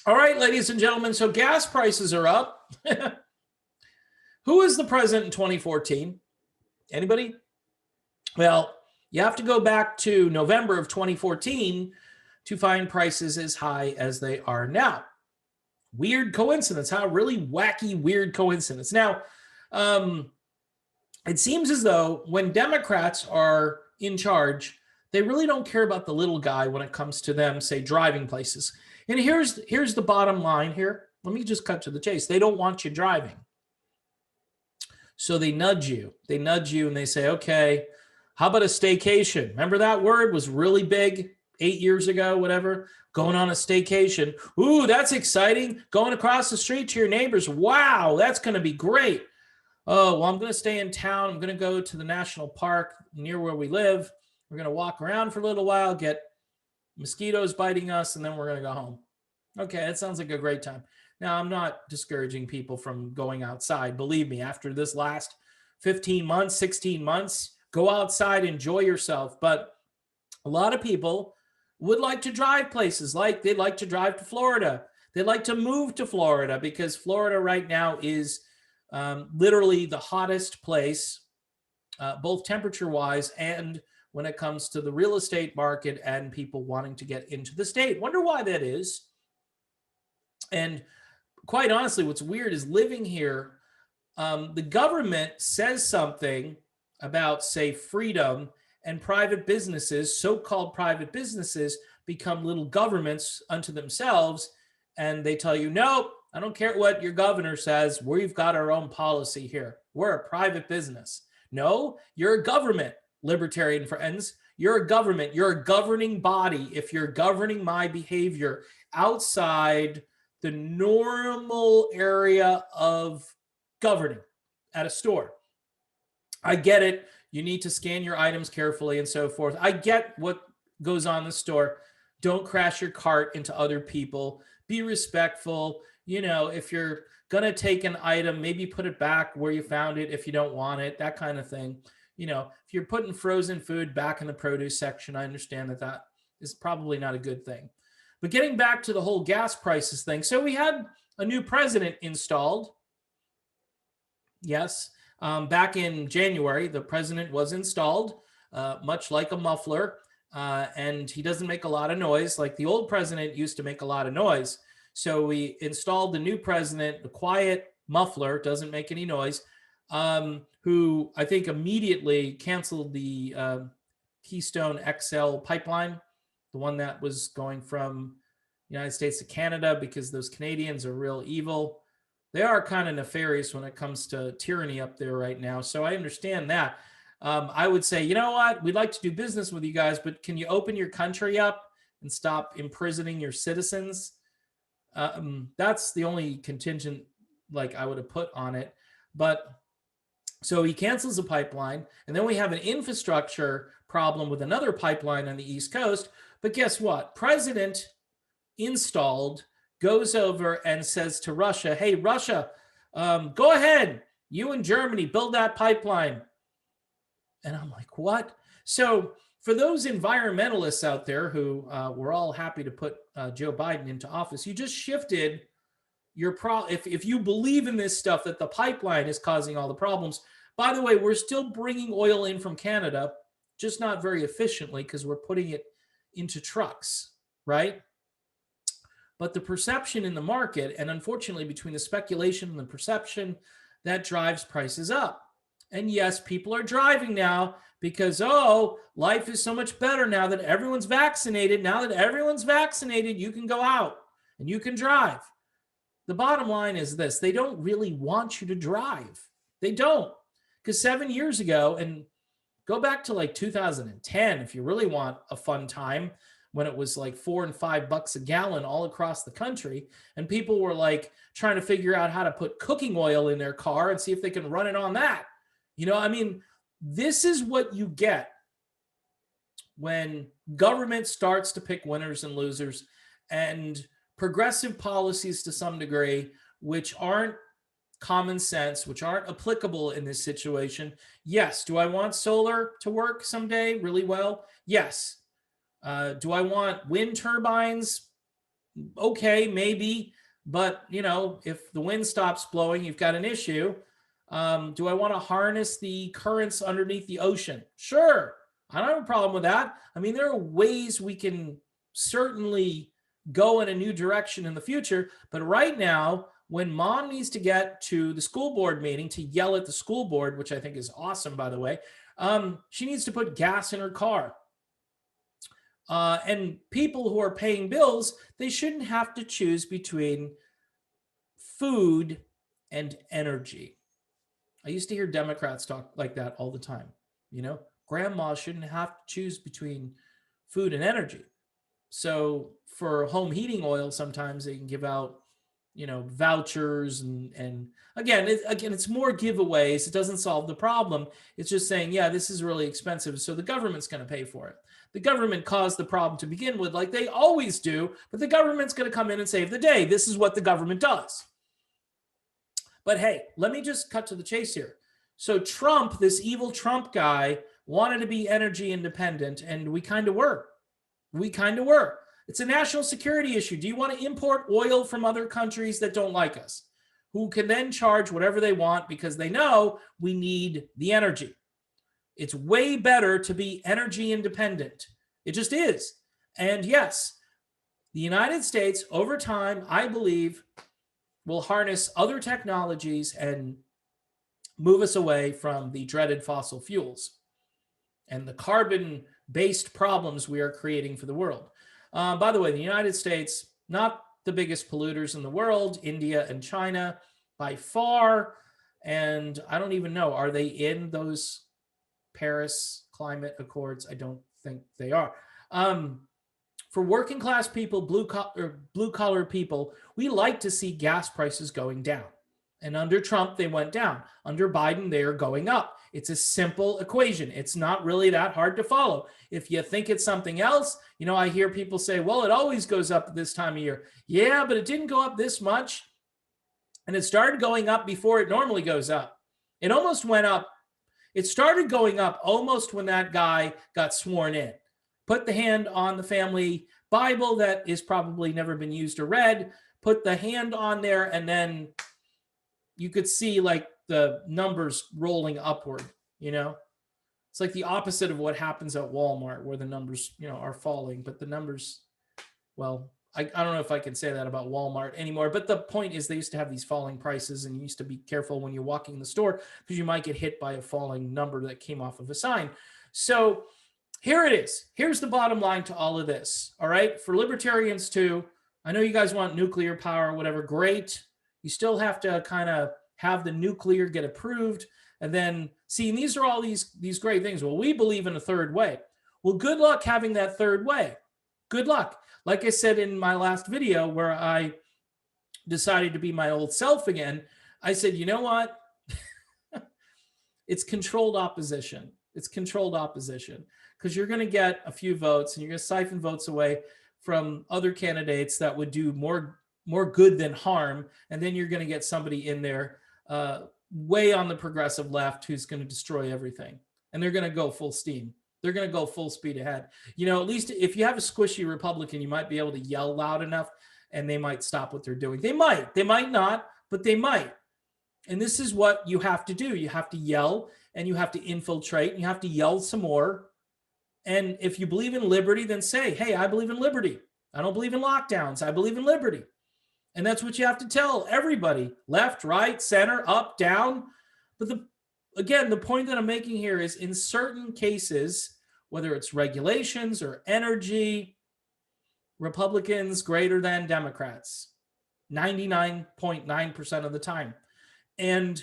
All right, ladies and gentlemen, so gas prices are up. Who was the president in 2014? Anybody? Well, you have to go back to November of 2014 to find prices as high as they are now. Weird coincidence, huh? Really wacky, weird coincidence. Now, it seems as though when Democrats are in charge, they really don't care about the little guy when it comes to them, say, driving places. And here's the bottom line here. Let me just cut to the chase. They don't want you driving. So they nudge you. They nudge you and they say, okay, how about a staycation? Remember that word was really big 8 years ago, whatever, going on a staycation. Ooh, that's exciting. Going across the street to your neighbors. Wow, that's going to be great. Oh, well, I'm going to stay in town. I'm going to go to the national park near where we live. We're going to walk around for a little while, get mosquitoes biting us, and then we're going to go home. Okay, that sounds like a great time. Now, I'm not discouraging people from going outside. Believe me, after this last 15 months, 16 months, go outside, enjoy yourself. But a lot of people would like to drive places, like they'd like to drive to Florida. They'd like to move to Florida because Florida right now is literally the hottest place, both temperature-wise and when it comes to the real estate market and people wanting to get into the state. Wonder why that is. And quite honestly, what's weird is living here, the government says something about, say, freedom, and private businesses, so-called private businesses, become little governments unto themselves, and they tell you, nope, I don't care what your governor says. We've got our own policy here. We're a private business. No, you're a government, libertarian friends. You're a government. You're a governing body. If you're governing my behavior outside the normal area of governing at a store, I get it. You need to scan your items carefully and so forth. I get what goes on in the store. Don't crash your cart into other people. Be respectful. You know, if you're going to take an item, maybe put it back where you found it if you don't want it, that kind of thing. You know, if you're putting frozen food back in the produce section, I understand that that is probably not a good thing. But getting back to the whole gas prices thing. So we had a new president installed. Yes. Back in January, the president was installed, much like a muffler. And he doesn't make a lot of noise like the old president used to make a lot of noise. So we installed the new president, the quiet muffler, doesn't make any noise, who I think immediately canceled the Keystone XL pipeline, the one that was going from the United States to Canada, because those Canadians are real evil. They are kind of nefarious when it comes to tyranny up there right now. So I understand that. I would say, you know what? We'd like to do business with you guys, but can you open your country up and stop imprisoning your citizens? That's the only contingent like I would have put on it. But so he cancels the pipeline, and then we have an infrastructure problem with another pipeline on the East Coast. But guess what? President installed goes over and says to Russia, hey, Russia, go ahead. You and Germany build that pipeline. And I'm like, what? So for those environmentalists out there who were all happy to put Joe Biden into office, you just shifted your if you believe in this stuff that the pipeline is causing all the problems. By the way, we're still bringing oil in from Canada, just not very efficiently because we're putting it into trucks, right? But the perception in the market, and unfortunately between the speculation and the perception, that drives prices up. And yes, people are driving now because, oh, life is so much better now that everyone's vaccinated. Now that everyone's vaccinated, you can go out and you can drive. The bottom line is this: they don't really want you to drive. They don't. Because 7 years ago, and go back to like 2010, if you really want a fun time, when it was like $4 and $5 a gallon all across the country, and people were like trying to figure out how to put cooking oil in their car and see if they can run it on that. You know, I mean, this is what you get when government starts to pick winners and losers, and progressive policies to some degree, which aren't common sense, which aren't applicable in this situation. Yes. Do I want solar to work someday really well? Yes. Do I want wind turbines Okay, maybe, but if the wind stops blowing, you've got an issue. Do I want to harness the currents underneath the ocean? Sure, I don't have a problem with that. I mean, there are ways we can certainly go in a new direction in the future, but right now, when mom needs to get to the school board meeting to yell at the school board, which I think is awesome, by the way, she needs to put gas in her car. And people who are paying bills, they shouldn't have to choose between food and energy. I used to hear Democrats talk like that all the time. Grandma shouldn't have to choose between food and energy. So for home heating oil, sometimes they can give out, vouchers and again, it's more giveaways. It doesn't solve the problem. It's just saying, yeah, this is really expensive, so the government's going to pay for it. The government caused the problem to begin with, like they always do, but the government's going to come in and save the day. This is what the government does. But hey, let me just cut to the chase here. So Trump, this evil Trump guy, wanted to be energy independent, and we kind of were. It's a national security issue. Do you want to import oil from other countries that don't like us, who can then charge whatever they want because they know we need the energy? It's way better to be energy independent. It just is. And yes, the United States, over time, I believe, will harness other technologies and move us away from the dreaded fossil fuels and the carbon-based problems we are creating for the world. By the way, the United States, not the biggest polluters in the world, India and China by far. And I don't even know, are they in those Paris climate accords? I don't think they are. For working class people, blue collar people, we like to see gas prices going down. And under Trump, they went down. Under Biden, they are going up. It's a simple equation. It's not really that hard to follow. If you think it's something else, I hear people say, well, it always goes up this time of year. Yeah, but it didn't go up this much. And it started going up before it normally goes up. It almost went up. It started going up almost when that guy got sworn in. Put the hand on the family Bible that is probably never been used or read, put the hand on there, and then you could see like the numbers rolling upward, It's like the opposite of what happens at Walmart where the numbers, are falling, but the numbers, well, I don't know if I can say that about Walmart anymore, but the point is they used to have these falling prices and you used to be careful when you're walking the store because you might get hit by a falling number that came off of a sign. So here it is. Here's the bottom line to all of this. All right. For libertarians too, I know you guys want nuclear power, whatever. Great. You still have to kind of have the nuclear get approved. And then see, and these are all these great things. Well, we believe in a third way. Well, good luck having that third way. Good luck. Like I said in my last video where I decided to be my old self again, I said, you know what? It's controlled opposition. It's controlled opposition because you're going to get a few votes and you're going to siphon votes away from other candidates that would do more good than harm. And then you're going to get somebody in there way on the progressive left who's going to destroy everything. And they're going to go full steam. They're going to go full speed ahead. At least if you have a squishy Republican, you might be able to yell loud enough and they might stop what they're doing. They might not, but they might. And this is what you have to do. You have to yell and you have to infiltrate and you have to yell some more. And if you believe in liberty, then say, hey, I believe in liberty. I don't believe in lockdowns. I believe in liberty. And that's what you have to tell everybody, left, right, center, up, down. But the point that I'm making here is in certain cases, whether it's regulations or energy, Republicans greater than Democrats, 99.9% of the time. And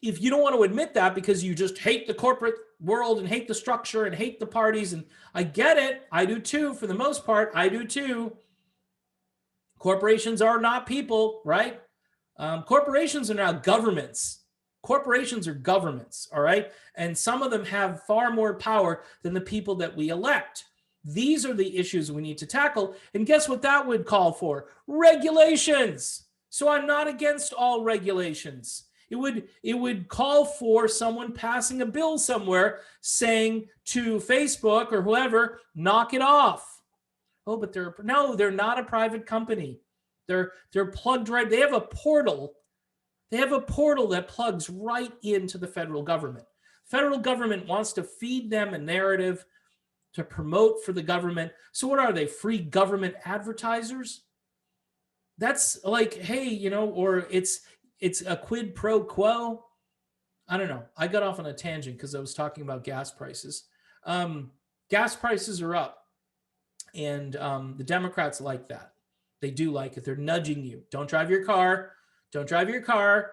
if you don't want to admit that because you just hate the corporate world and hate the structure and hate the parties, and I get it, I do too, for the most part, I do too. Corporations are not people, right? Corporations are now governments. Corporations are governments, all right? And some of them have far more power than the people that we elect. These are the issues we need to tackle. And guess what that would call for? Regulations. So I'm not against all regulations. It would call for someone passing a bill somewhere saying to Facebook or whoever, knock it off. Oh, but they're not a private company. They're plugged right. They have a portal. They have a portal that plugs right into the federal government. Federal government wants to feed them a narrative to promote for the government. So what are they? Free government advertisers? That's like, hey, or it's a quid pro quo. I don't know. I got off on a tangent because I was talking about gas prices. Gas prices are up, and the Democrats like that. They do like it. They're nudging you. Don't drive your car. Don't drive your car.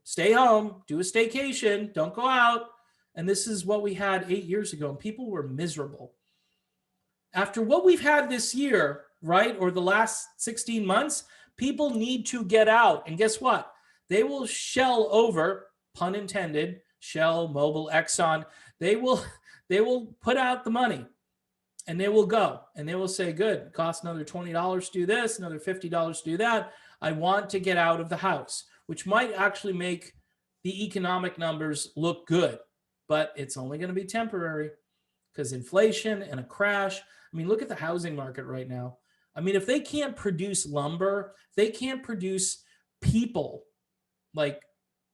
Stay home. Do a staycation. Don't go out. And this is what we had 8 years ago, and people were miserable. After what we've had this year, right, or the last 16 months, people need to get out. And guess what? They will shell over, pun intended, Shell, Mobil, Exxon. They will put out the money, and they will go, and they will say, good, it costs another $20 to do this, another $50 to do that. I want to get out of the house, which might actually make the economic numbers look good, but it's only going to be temporary because inflation and a crash. I mean, look at the housing market right now. I mean, if they can't produce lumber, they can't produce people, like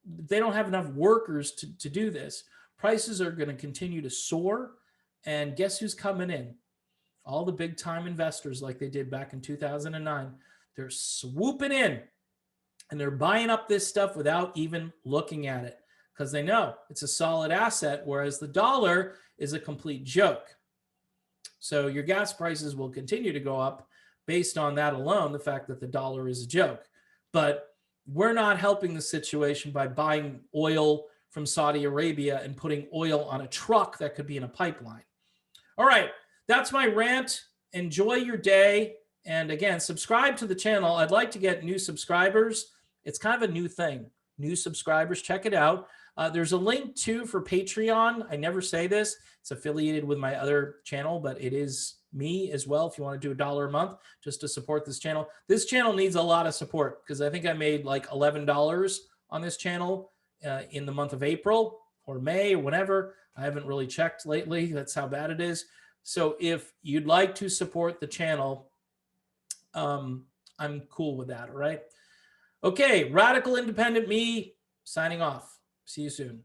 they don't have enough workers to do this. Prices are going to continue to soar. And guess who's coming in? All the big time investors, like they did back in 2009. They're swooping in and they're buying up this stuff without even looking at it because they know it's a solid asset, whereas the dollar is a complete joke. So your gas prices will continue to go up based on that alone, the fact that the dollar is a joke. But we're not helping the situation by buying oil from Saudi Arabia and putting oil on a truck that could be in a pipeline. All right, that's my rant. Enjoy your day. And again, subscribe to the channel. I'd like to get new subscribers. It's kind of a new thing. New subscribers, check it out. There's a link too for Patreon. I never say this. It's affiliated with my other channel, but it is me as well. If you want to do $1 a month just to support this channel. This channel needs a lot of support because I think I made like $11 on this channel in the month of April or May or whenever. I haven't really checked lately. That's how bad it is. So if you'd like to support the channel, I'm cool with that. All right. Okay. Radical Independent Me signing off. See you soon.